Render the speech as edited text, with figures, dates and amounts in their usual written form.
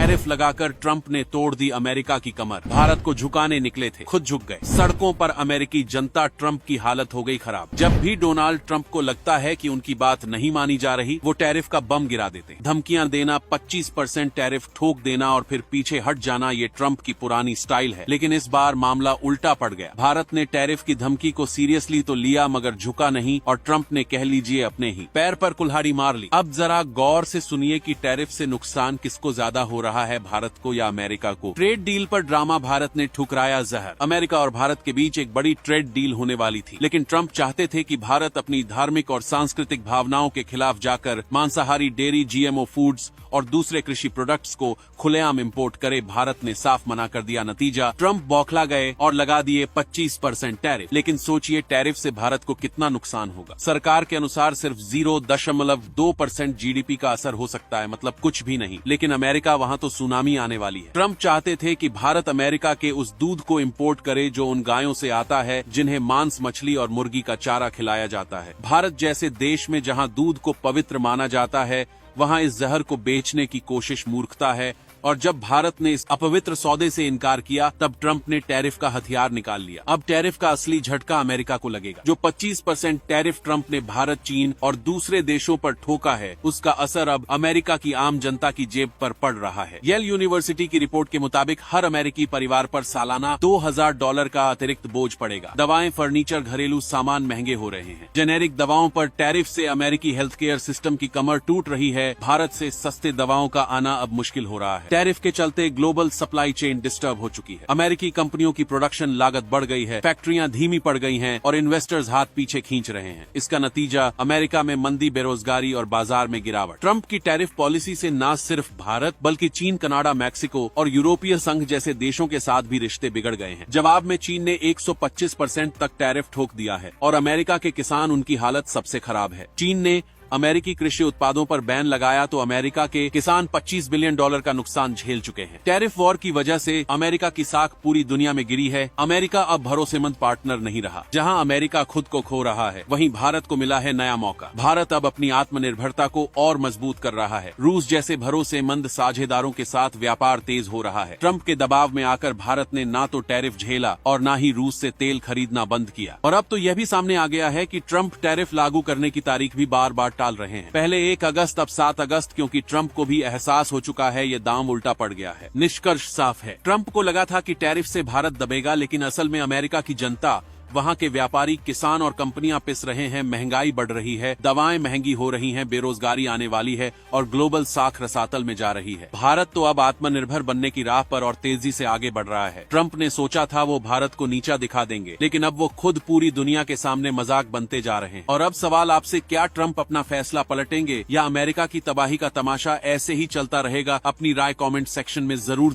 Tariff लगाकर Trump ने तोड़ दी अमेरिका की कमर। भारत को झुकाने निकले थे, खुद झुक गए। सड़कों पर अमेरिकी जनता, ट्रंप की हालत हो गई खराब। जब भी डोनाल्ड ट्रंप को लगता है कि उनकी बात नहीं मानी जा रही, वो टैरिफ का बम गिरा देते। धमकियां देना, 25% टैरिफ ठोक देना और फिर पीछे हट जाना, ये ट्रंप की पुरानी स्टाइल है। लेकिन इस बार मामला उल्टा पड़ गया। भारत ने टैरिफ की धमकी को सीरियसली तो लिया, मगर झुका नहीं और ट्रंप ने कह लीजिए अपने ही पैर पर कुल्हाड़ी मार ली। अब जरा गौर से सुनिए कि टैरिफ से नुकसान किसको ज्यादा हो रहा है, भारत को या अमेरिका को। ट्रेड डील पर ड्रामा, भारत ने ठुकराया जहर। अमेरिका और भारत के बीच एक बड़ी ट्रेड डील होने वाली थी, लेकिन ट्रंप चाहते थे कि भारत अपनी धार्मिक और सांस्कृतिक भावनाओं के खिलाफ जाकर मांसाहारी, डेयरी, जीएमओ फूड्स और दूसरे कृषि प्रोडक्ट्स को खुलेआम इंपोर्ट करे। भारत ने साफ मना कर दिया। नतीजा, ट्रंप बौखला गए और लगा दिए 25% टैरिफ। लेकिन सोचिए टैरिफ से भारत को कितना नुकसान होगा। सरकार के अनुसार सिर्फ 0.2% जीडीपी का असर हो सकता है, मतलब कुछ भी नहीं। लेकिन अमेरिका, वहां तो सुनामी आने वाली है। ट्रंप चाहते थे कि भारत अमेरिका के उस दूध को इंपोर्ट करे जो उन गायों से आता है जिन्हें मांस, मछली और मुर्गी का चारा खिलाया जाता है। भारत जैसे देश में जहां दूध को पवित्र माना जाता है, वहां इस जहर को बेचने की कोशिश मूर्खता है। और जब भारत ने इस अपवित्र सौदे से इनकार किया, तब ट्रंप ने टैरिफ का हथियार निकाल लिया। अब टैरिफ का असली झटका अमेरिका को लगेगा। जो 25% टैरिफ ट्रंप ने भारत, चीन और दूसरे देशों पर ठोका है, उसका असर अब अमेरिका की आम जनता की जेब पर पड़ रहा है। येल यूनिवर्सिटी की रिपोर्ट के मुताबिक हर अमेरिकी परिवार पर सालाना $2000 का अतिरिक्त बोझ पड़ेगा। दवाएं, फर्नीचर, घरेलू सामान महंगे हो रहे हैं। जेनेरिक दवाओं पर टैरिफ से अमेरिकी हेल्थ केयर सिस्टम की कमर टूट रही है। भारत से सस्ते दवाओं का आना अब मुश्किल हो रहा है। टैरिफ के चलते ग्लोबल सप्लाई चेन डिस्टर्ब हो चुकी है। अमेरिकी कंपनियों की प्रोडक्शन लागत बढ़ गई है, फैक्ट्रियां धीमी पड़ गई हैं और इन्वेस्टर्स हाथ पीछे खींच रहे हैं। इसका नतीजा अमेरिका में मंदी, बेरोजगारी और बाजार में गिरावट। ट्रंप की टैरिफ पॉलिसी से न सिर्फ भारत बल्कि चीन, कनाडा, मैक्सिको और यूरोपीय संघ जैसे देशों के साथ भी रिश्ते बिगड़ गए हैं। जवाब में चीन ने 125% तक टैरिफ ठोक दिया है और अमेरिका के किसान, उनकी हालत सबसे खराब है। चीन ने अमेरिकी कृषि उत्पादों पर बैन लगाया तो अमेरिका के किसान $25 बिलियन का नुकसान झेल चुके हैं। टैरिफ वॉर की वजह से अमेरिका की साख पूरी दुनिया में गिरी है। अमेरिका अब भरोसेमंद पार्टनर नहीं रहा। जहां अमेरिका खुद को खो रहा है, वहीं भारत को मिला है नया मौका। भारत अब अपनी आत्मनिर्भरता को और मजबूत कर रहा है। रूस जैसे भरोसेमंद साझेदारों के साथ व्यापार तेज हो रहा है। ट्रंप के दबाव में आकर भारत ने ना तो टैरिफ झेला और ना ही रूस से तेल खरीदना बंद किया। और अब तो यह भी सामने आ गया है कि ट्रंप टैरिफ लागू करने की तारीख भी बार बार टाल रहे हैं। पहले 1 अगस्त, अब 7 अगस्त, क्योंकि ट्रंप को भी एहसास हो चुका है ये दांव उल्टा पड़ गया है। निष्कर्ष साफ है। ट्रंप को लगा था कि टैरिफ से भारत दबेगा, लेकिन असल में अमेरिका की जनता, वहां के व्यापारी, किसान और कंपनियां पिस रहे हैं। महंगाई बढ़ रही है, दवाएं महंगी हो रही हैं, बेरोजगारी आने वाली है और ग्लोबल साख रसातल में जा रही है। भारत तो अब आत्मनिर्भर बनने की राह पर और तेजी से आगे बढ़ रहा है। ट्रंप ने सोचा था वो भारत को नीचा दिखा देंगे, लेकिन अब वो खुद पूरी दुनिया के सामने मजाक बनते जा रहे हैं। और अब सवाल आपसे, क्या ट्रंप अपना फैसला पलटेंगे या अमेरिका की तबाही का तमाशा ऐसे ही चलता रहेगा? अपनी राय कॉमेंट सेक्शन में जरूर